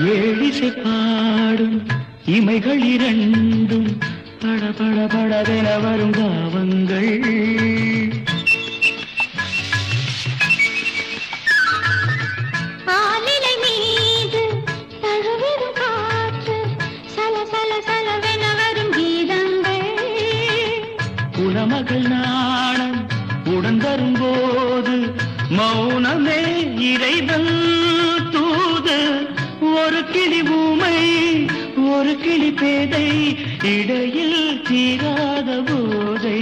ஏழிசை பாடும் இமைகள் இரண்டும் பட பட படவென வரும் தாவங்கள். ஆலிலை மீது தழுவிடும் காற்று சல சல சலவென வரும் கீதங்கள். குலமகள் நாணம் உடன் வரும்போது மௌனமே இறைவன் தூது. ஒரு கிளி ஊமை ஒரு கிளி பேதை இடையில் தீராத போதை.